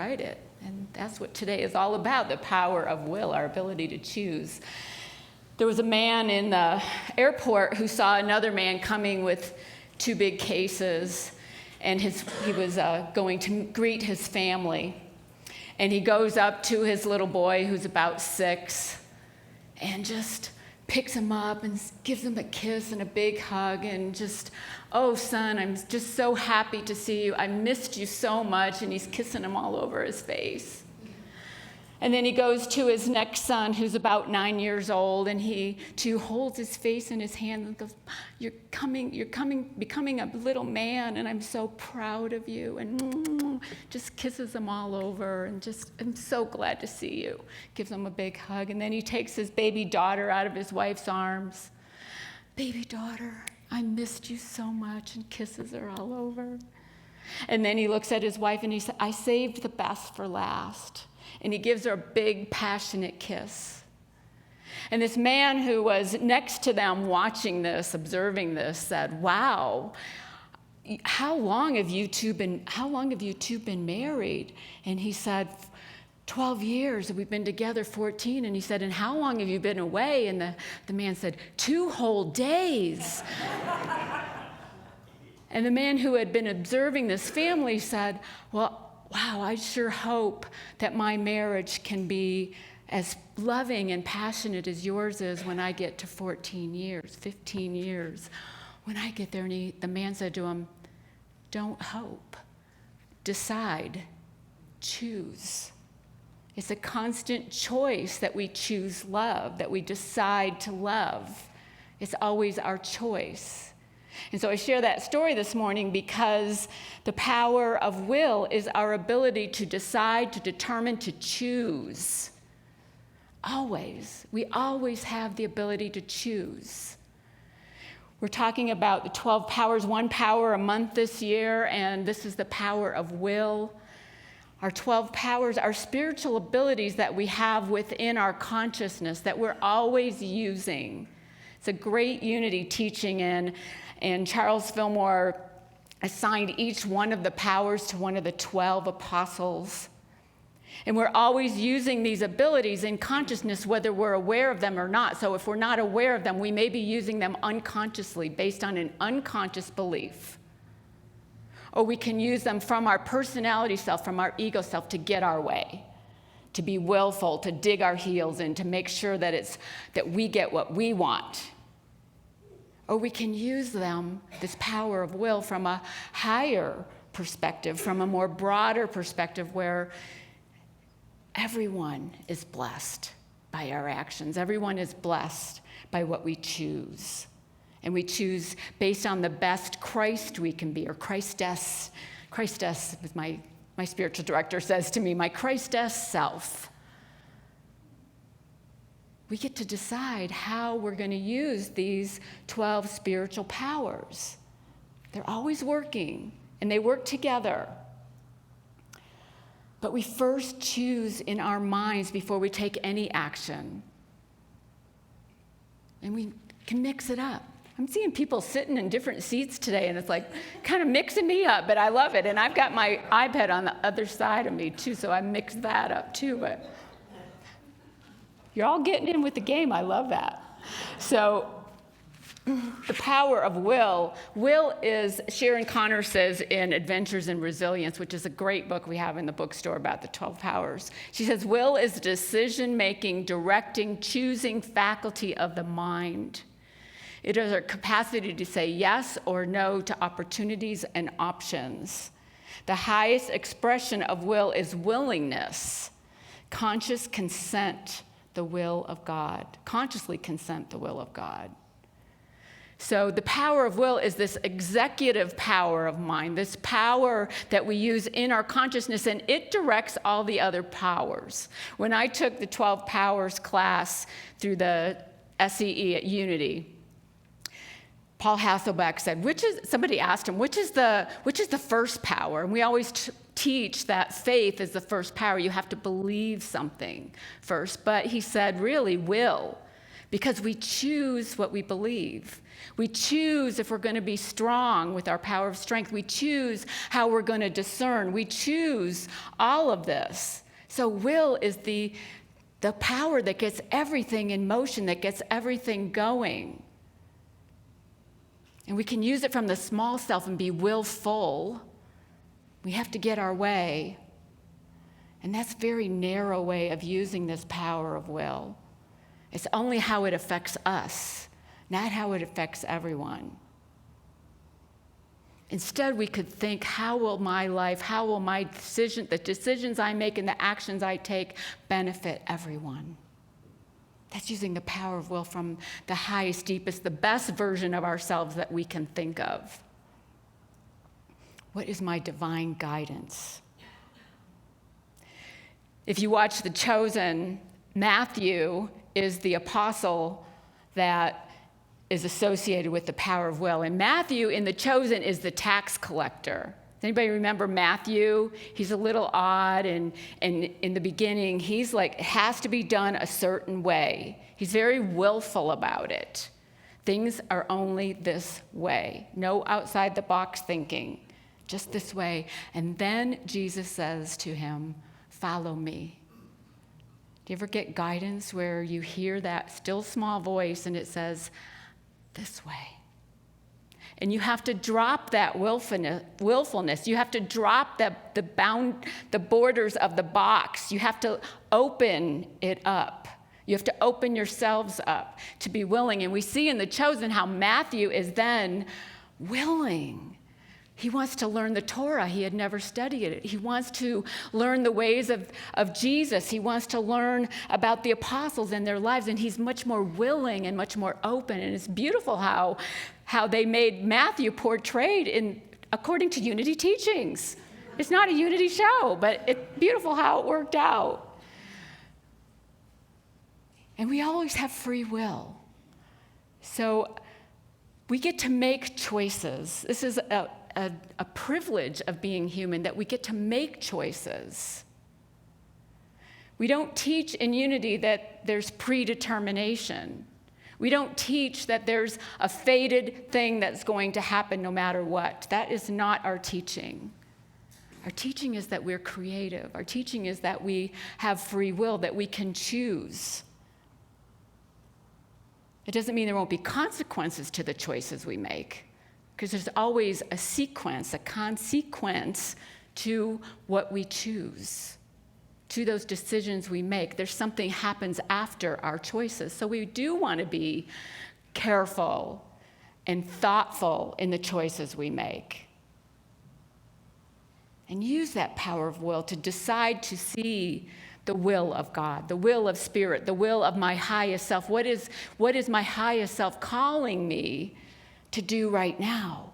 tried it. And that's what today is all about, the power of will, our ability to choose. There was a man in the airport who saw another man coming with 2 big cases, and he was going to greet his family. And he goes up to his little boy, who's about 6, and just picks him up and gives him a kiss and a big hug and just, "Oh, son, I'm just so happy to see you. I missed you so much." And he's kissing him all over his face. And then he goes to his next son, who's about 9 years old, and he too holds his face in his hand and goes, you're becoming a little man, and I'm so proud of you. And just kisses him all over, and just, I'm so glad to see you. Gives him a big hug. And then he takes his baby daughter out of his wife's arms. "Baby daughter, I missed you so much," and kisses her all over. And then he looks at his wife and he said, "I saved the best for last." And he gives her a big, passionate kiss. And this man who was next to them watching this, observing this, said, "Wow, how long have you two been married?" And he said, 12 years. We've been together 14. And he said, "And how long have you been away?" And the man said, 2 whole days. And the man who had been observing this family said, "Well, wow, I sure hope that my marriage can be as loving and passionate as yours is when I get to 14 years, 15 years. When I get there," and the man said to him, "Don't hope. Decide. Choose." It's a constant choice that we choose love, that we decide to love. It's always our choice. And so I share that story this morning because the power of will is our ability to decide, to determine, to choose. Always. We always have the ability to choose. We're talking about the 12 powers, 1 power a month this year, and this is the power of will. Our 12 powers are spiritual abilities that we have within our consciousness that we're always using. It's a great unity teaching, and Charles Fillmore assigned each one of the powers to one of the 12 apostles. And we're always using these abilities in consciousness, whether we're aware of them or not. So if we're not aware of them, we may be using them unconsciously based on an unconscious belief. Or we can use them from our personality self, from our ego self, to get our way, to be willful, to dig our heels in, to make sure that we get what we want. Or we can use them, this power of will, from a higher perspective, from a more broader perspective where everyone is blessed by our actions. Everyone is blessed by what we choose. And we choose based on the best Christ we can be, or Christess. Christess, as my spiritual director says to me, my Christess self. We get to decide how we're going to use these 12 spiritual powers. They're always working, and they work together. But we first choose in our minds before we take any action. And we can mix it up. I'm seeing people sitting in different seats today, and it's like kind of mixing me up, but I love it. And I've got my iPad on the other side of me, too, so I mixed that up, too. But you're all getting in with the game. I love that. So the power of will. Will is, Sharon Connor says in Adventures in Resilience, which is a great book we have in the bookstore about the 12 powers. She says, will is decision-making, directing, choosing faculty of the mind. It is our capacity to say yes or no to opportunities and options. The highest expression of will is willingness, conscious consent, the will of God. Consciously consent the will of God. So the power of will is this executive power of mind, this power that we use in our consciousness, and it directs all the other powers. When I took the 12 powers class through the SEE at Unity, Paul Hasselbeck said, somebody asked him, which is the first power? And we always teach that faith is the first power. You have to believe something first. But he said, really, will. because we choose what we believe. We choose if we're going to be strong with our power of strength. We choose how we're going to discern. We choose all of this. So will is the power that gets everything in motion, that gets everything going. And we can use it from the small self and be willful. We have to get our way. And that's a very narrow way of using this power of will. It's only how it affects us, not how it affects everyone. Instead, we could think, how will my life, how will my the decisions I make and the actions I take benefit everyone? That's using the power of will from the highest, deepest, the best version of ourselves that we can think of. What is my divine guidance? If you watch The Chosen, Matthew is the apostle that is associated with the power of will. And Matthew in The Chosen is the tax collector. Does anybody remember Matthew? He's a little odd, and in the beginning, he's like, it has to be done a certain way. He's very willful about it. Things are only this way. No outside the box thinking, just this way. And then Jesus says to him, follow me. Do you ever get guidance where you hear that still small voice and it says, this way? And you have to drop that willfulness. You have to drop the borders of the box. You have to open it up. You have to open yourselves up to be willing. And we see in The Chosen how Matthew is then willing. He wants to learn the Torah. He had never studied it. He wants to learn the ways of Jesus. He wants to learn about the apostles and their lives, and he's much more willing and much more open. And it's beautiful how they made Matthew portrayed according to Unity teachings. It's not a Unity show, but it's beautiful how it worked out. And we always have free will. So we get to make choices. This is a privilege of being human, that we get to make choices. We don't teach in Unity that there's predetermination. We don't teach that there's a fated thing that's going to happen no matter what. That is not our teaching. Our teaching is that we're creative. Our teaching is that we have free will, that we can choose. It doesn't mean there won't be consequences to the choices we make, because there's always a sequence, a consequence to what we choose, to those decisions we make. There's something happens after our choices. So we do want to be careful and thoughtful in the choices we make. And use that power of will to decide to see the will of God, the will of Spirit, the will of my highest self. What is my highest self calling me to do right now,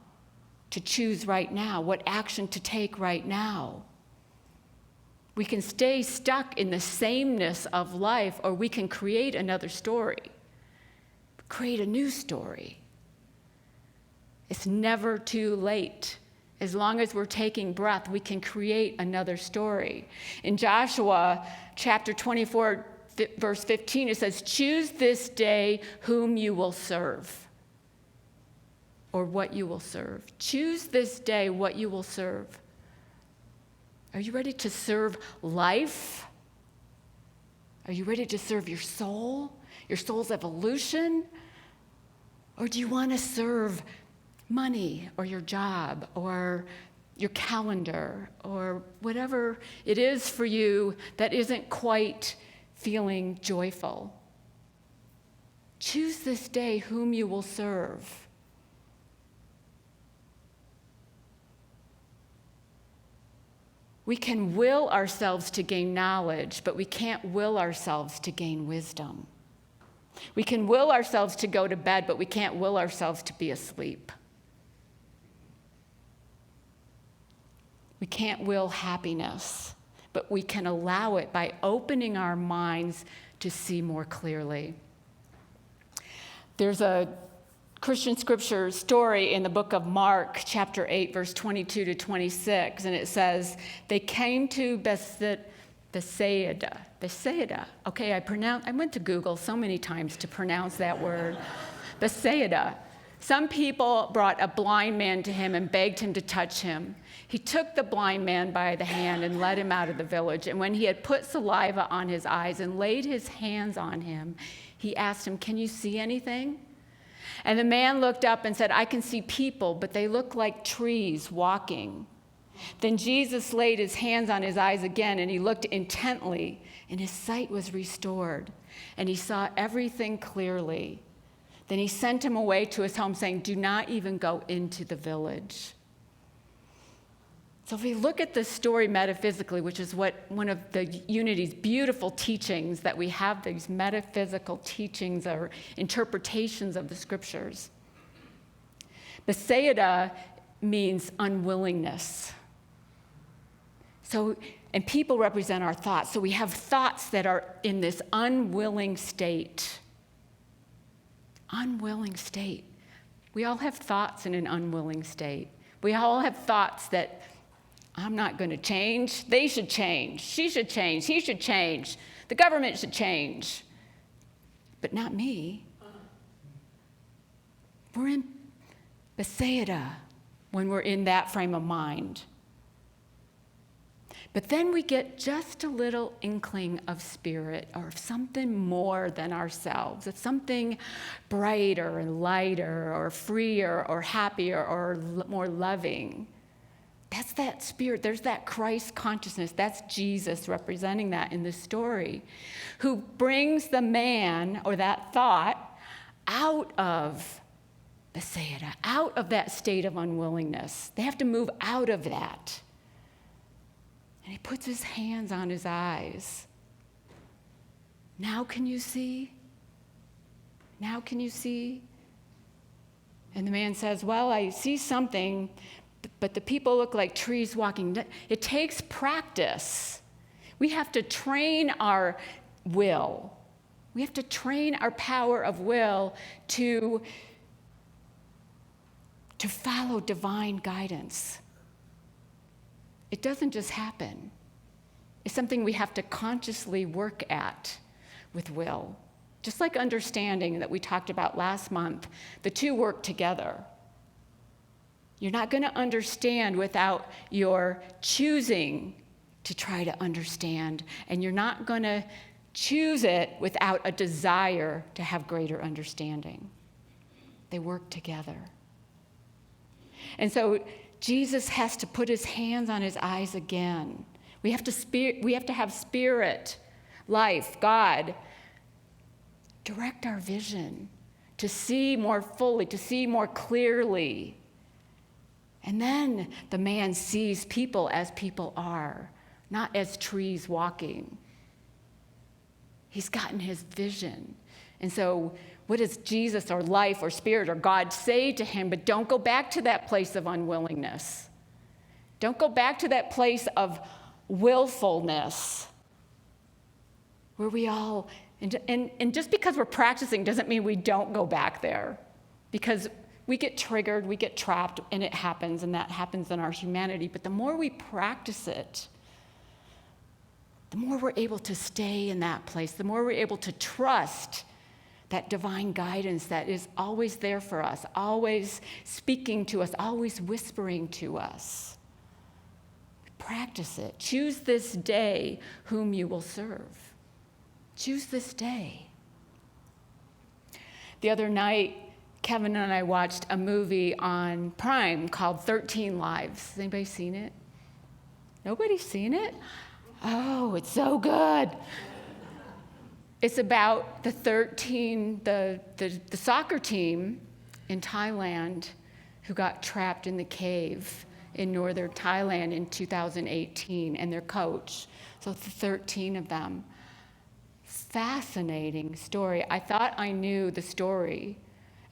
to choose right now, what action to take right now? We can stay stuck in the sameness of life, or we can create another story, create a new story. It's never too late. As long as we're taking breath, we can create another story. In Joshua chapter 24, verse 15, it says, choose this day whom you will serve, or what you will serve. Choose this day what you will serve. Are you ready to serve life? Are you ready to serve your soul's evolution? Or do you want to serve money, or your job, or your calendar, or whatever it is for you that isn't quite feeling joyful? Choose this day whom you will serve. We can will ourselves to gain knowledge, but we can't will ourselves to gain wisdom. We can will ourselves to go to bed, but we can't will ourselves to be asleep. We can't will happiness, but we can allow it by opening our minds to see more clearly. There's a Christian scripture story in the book of Mark, chapter 8, verse 22 to 26, and it says, they came to Bethsaida. Okay, I went to Google so many times to pronounce that word. Bethsaida. Some people brought a blind man to him and begged him to touch him. He took the blind man by the hand and led him out of the village. And when he had put saliva on his eyes and laid his hands on him, he asked him, "Can you see anything?" And the man looked up and said, "I can see people, but they look like trees walking." Then Jesus laid his hands on his eyes again, and he looked intently, and his sight was restored, and he saw everything clearly. Then he sent him away to his home, saying, "Do not even go into the village." So if we look at this story metaphysically, which is what one of the Unity's beautiful teachings, that we have these metaphysical teachings or interpretations of the scriptures. Bethsaida means unwillingness. So, and people represent our thoughts. So we have thoughts that are in this unwilling state. Unwilling state. We all have thoughts in an unwilling state. We all have thoughts that I'm not going to change. They should change. She should change. He should change. The government should change. But not me. We're in Bethsaida when we're in that frame of mind. But then we get just a little inkling of spirit or of something more than ourselves. It's something brighter and lighter or freer or happier or more loving. That's that spirit. There's that Christ consciousness. That's Jesus representing that in this story, who brings the man or that thought out of Bethsaida, out of that state of unwillingness. They have to move out of that. And he puts his hands on his eyes. Now can you see? Now can you see? And the man says, "Well, I see something, but the people look like trees walking." It takes practice. We have to train our will. We have to train our power of will to follow divine guidance. It doesn't just happen. It's something we have to consciously work at with will. Just like understanding that we talked about last month, the two work together. You're not going to understand without your choosing to try to understand, and you're not going to choose it without a desire to have greater understanding. They work together. And so Jesus has to put his hands on his eyes again. We have to have spirit, life, God, direct our vision to see more fully, to see more clearly. And then the man sees people as people are, not as trees walking. He's gotten his vision. And so what does Jesus or life or spirit or God say to him? But don't go back to that place of unwillingness. Don't go back to that place of willfulness where we all, and just because we're practicing doesn't mean we don't go back there, because we get triggered, we get trapped, and it happens, and that happens in our humanity. But the more we practice it, the more we're able to stay in that place, the more we're able to trust that divine guidance that is always there for us, always speaking to us, always whispering to us. Practice it. Choose this day whom you will serve. Choose this day. The other night, Kevin and I watched a movie on Prime called 13 Lives. Has anybody seen it? Nobody's seen it? Oh, it's so good. It's about the soccer team in Thailand who got trapped in the cave in northern Thailand in 2018, and their coach. So 13 of them. Fascinating story. I thought I knew the story.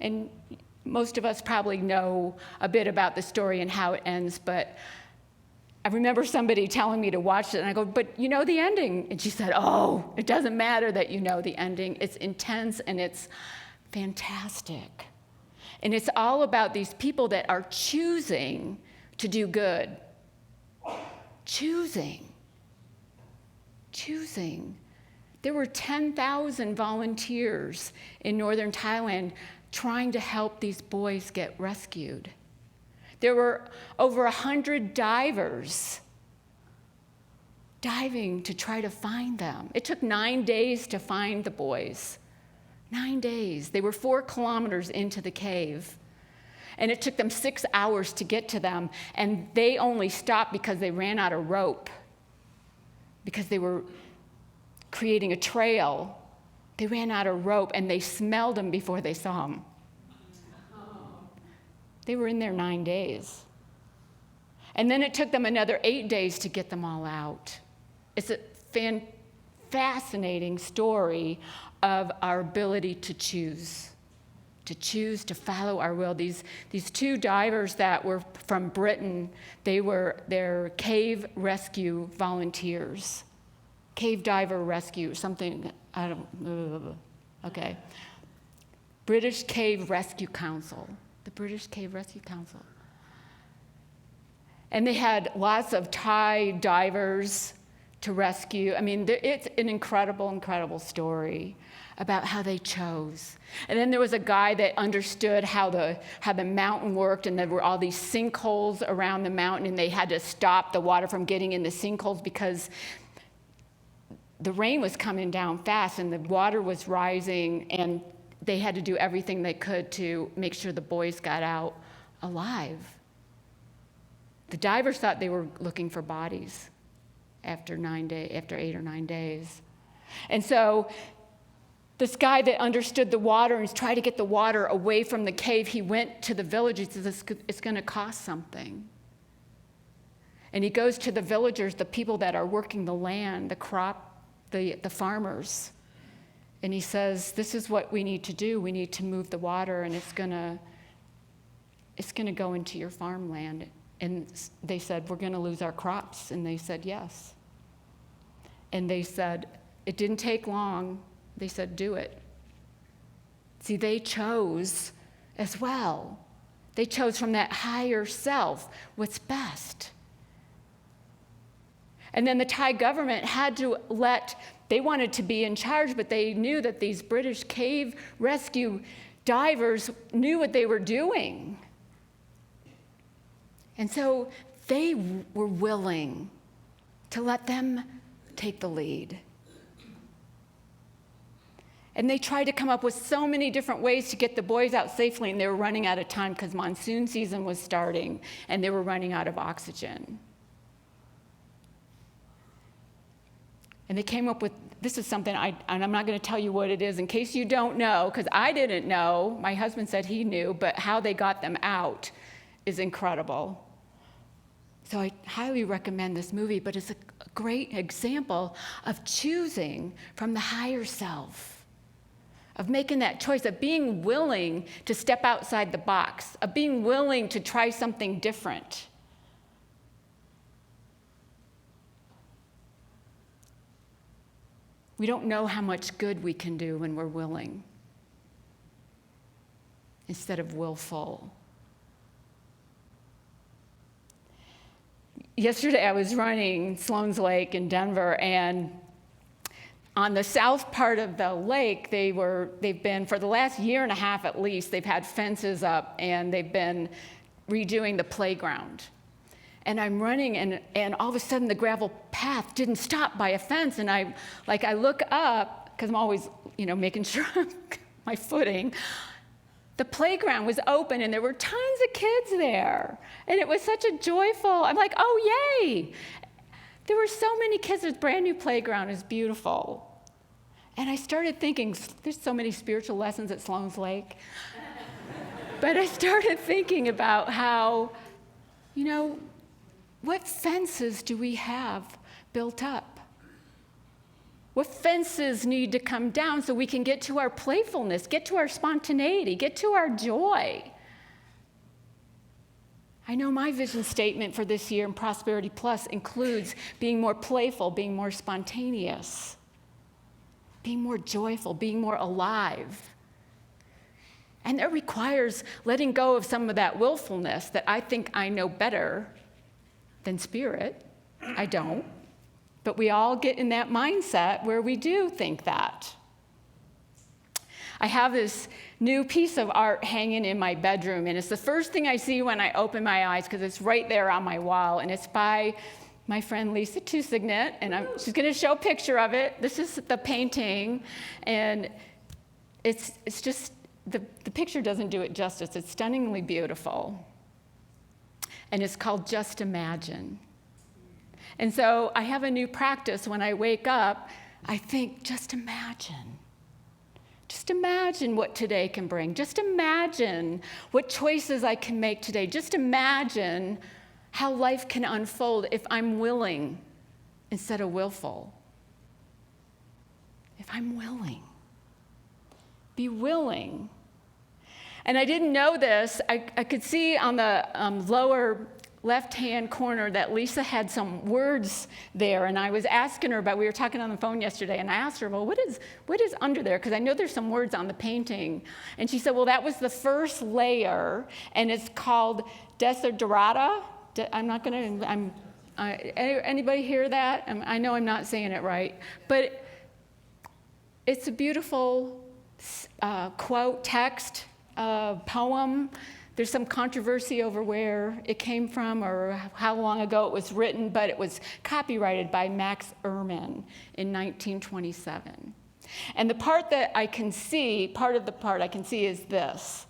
And most of us probably know a bit about the story and how it ends, but I remember somebody telling me to watch it, and I go, "But you know the ending." And she said, "Oh, it doesn't matter that you know the ending. It's intense and it's fantastic." And it's all about these people that are choosing to do good. Choosing choosing. There were 10,000 volunteers in northern Thailand trying to help these boys get rescued. There were over 100 divers diving to try to find them. It took 9 days to find the boys. 9 days. They were 4 kilometers into the cave. And it took them 6 hours to get to them. And they only stopped because they ran out of rope. Because they were creating a trail. They ran out of rope and they smelled them before they saw them. They were in there 9 days. And then it took them another 8 days to get them all out. It's a fascinating story of our ability to choose to follow our will. These 2 divers that were from Britain, they're cave rescue volunteers. Cave diver rescue, something, I don't, okay. British Cave Rescue Council, the British Cave Rescue Council. And they had lots of Thai divers to rescue. I mean, it's an incredible, incredible story about how they chose. And then there was a guy that understood how the mountain worked, and there were all these sinkholes around the mountain, and they had to stop the water from getting in the sinkholes because the rain was coming down fast and the water was rising, and they had to do everything they could to make sure the boys got out alive. The divers thought they were looking for bodies after 8 or 9 days. And so this guy that understood the water and tried to get the water away from the cave, he went to the village. He says, it's going to cost something. And he goes to the villagers, the people that are working the land, the crop, the farmers. And he says, this is what we need to do. We need to move the water, and it's going to go into your farmland. And they said, we're going to lose our crops. And they said, yes. And they said, it didn't take long. They said, do it. See, they chose as well. They chose from that higher self what's best. And then the Thai government had to they wanted to be in charge, but they knew that these British cave rescue divers knew what they were doing. And so they were willing to let them take the lead. And they tried to come up with so many different ways to get the boys out safely, and they were running out of time because monsoon season was starting, and they were running out of oxygen. And they came up with, this is something, and I'm not going to tell you what it is in case you don't know, because I didn't know. My husband said he knew, but how they got them out is incredible. So I highly recommend this movie, but it's a great example of choosing from the higher self, of making that choice, of being willing to step outside the box, of being willing to try something different. We don't know how much good we can do when we're willing instead of willful. Yesterday I was running Sloan's Lake in Denver, and on the south part of the lake, they've been, for the last year and a half at least, they've had fences up, and they've been redoing the playground. And I'm running, and all of a sudden the gravel path didn't stop by a fence, and I look up, because I'm always, making sure my footing. The playground was open, and there were tons of kids there. And it was such a joyful, I'm like, oh, yay. There were so many kids. This brand new playground is beautiful. And I started thinking, there's so many spiritual lessons at Sloan's Lake. But I started thinking about how, what fences do we have built up? What fences need to come down so we can get to our playfulness, get to our spontaneity, get to our joy? I know my vision statement for this year in Prosperity Plus includes being more playful, being more spontaneous, being more joyful, being more alive. And that requires letting go of some of that willfulness that I think I know better than Spirit. I don't. But we all get in that mindset where we do think that. I have this new piece of art hanging in my bedroom, and it's the first thing I see when I open my eyes because it's right there on my wall, and it's by my friend Lisa Tusignet, and she's going to show a picture of it. This is the painting, and it's just, the picture doesn't do it justice. It's stunningly beautiful, and it's called Just Imagine. And so I have a new practice. When I wake up, I think, just imagine. Just imagine what today can bring. Just imagine what choices I can make today. Just imagine how life can unfold if I'm willing instead of willful. If I'm willing. Be willing. And I didn't know this. I could see on the lower left-hand corner that Lisa had some words there, and I was asking her about, we were talking on the phone yesterday, and I asked her, well, what is under there? Because I know there's some words on the painting. And she said, well, that was the first layer, and it's called Desiderata. I'm not going to, anybody hear that? I know I'm not saying it right, but it's a beautiful quote, text, poem. There's some controversy over where it came from or how long ago it was written, but it was copyrighted by Max Ehrmann in 1927. And the part that I can see, part of the part I can see is this.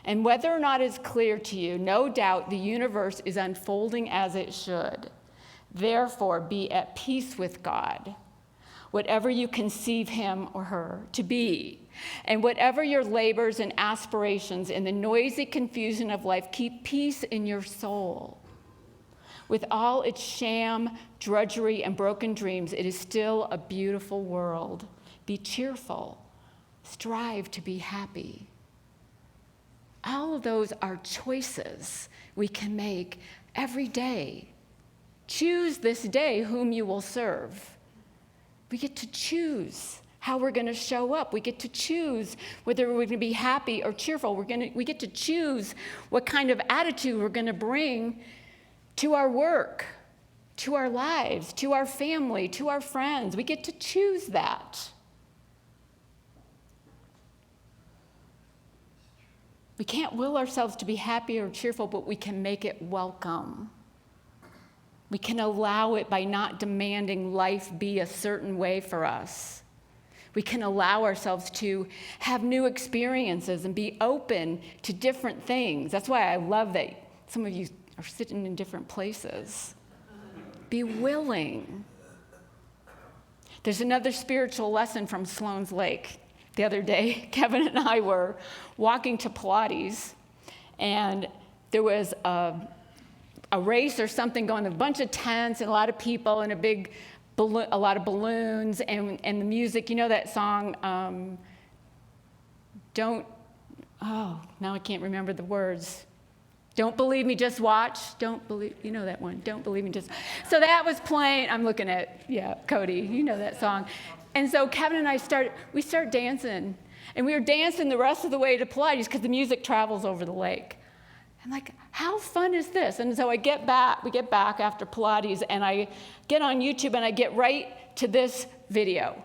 And whether or not it's clear to you, no doubt the universe is unfolding as it should. Therefore, be at peace with God, whatever you conceive him or her to be. And whatever your labors and aspirations in the noisy confusion of life, keep peace in your soul. With all its sham, drudgery, and broken dreams, it is still a beautiful world. Be cheerful. Strive to be happy. All of those are choices we can make every day. Choose this day whom you will serve. We get to choose how we're going to show up. We get to choose whether we're going to be happy or cheerful. We get to choose what kind of attitude we're going to bring to our work, to our lives, to our family, to our friends. We get to choose that. We can't will ourselves to be happy or cheerful, but we can make it welcome. We can allow it by not demanding life be a certain way for us. We can allow ourselves to have new experiences and be open to different things. That's why I love that some of you are sitting in different places. Be willing. There's another spiritual lesson from Sloan's Lake. The other day, Kevin and I were walking to Pilates, and there was a race or something going, a bunch of tents and a lot of people and a lot of balloons and the music. You know that song, now I can't remember the words. Don't believe me, just watch. Don't believe, you know that one. Don't believe me, just. So that was playing. I'm looking at, Cody, you know that song. And so Kevin and I start dancing. And we were dancing the rest of the way to Pilates because the music travels over the lake. I'm like, how fun is this? And so we get back after Pilates, and I get on YouTube, and I get right to this video.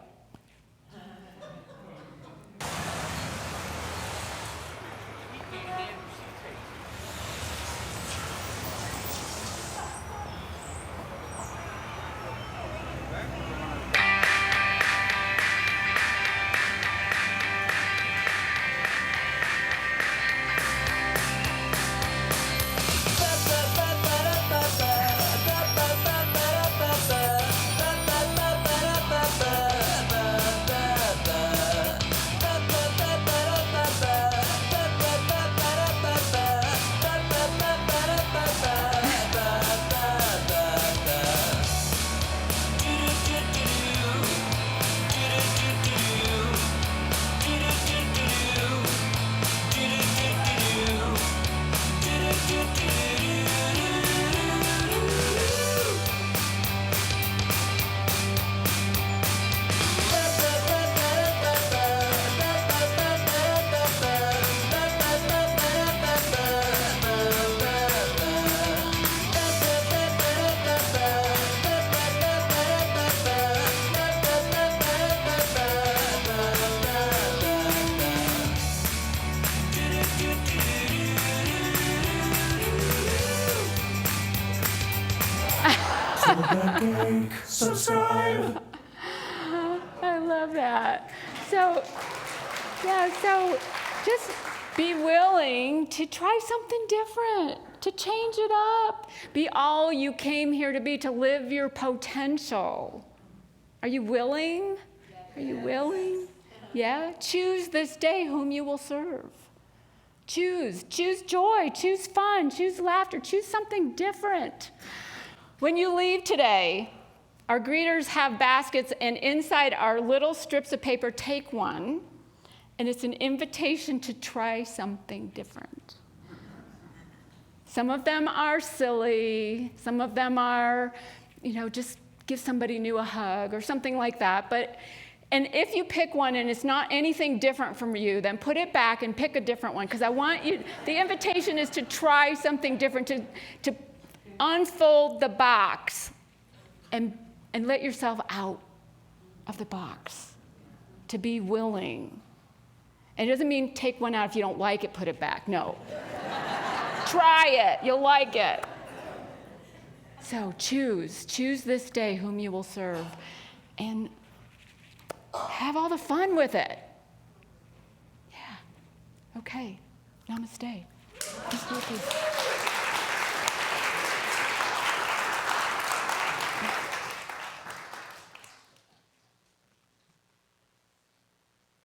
subscribe. I love that. So just be willing to try something different, to change it up. Be all you came here to be, to live your potential. Are you willing? Are you willing? Yeah? Choose this day whom you will serve. Choose joy, choose fun, choose laughter, choose something different. When you leave today, our greeters have baskets, and inside are little strips of paper. Take one, and it's an invitation to try something different. Some of them are silly. Some of them are, just give somebody new a hug or something like that. And if you pick one and it's not anything different from you, then put it back and pick a different one, because I want you, the invitation is to try something different, to unfold the box and let yourself out of the box, to be willing. And it doesn't mean take one out. If you don't like it, put it back. No. Try it. You'll like it. So choose this day whom you will serve, and have all the fun with it. Yeah. Okay. Namaste. Peace with you.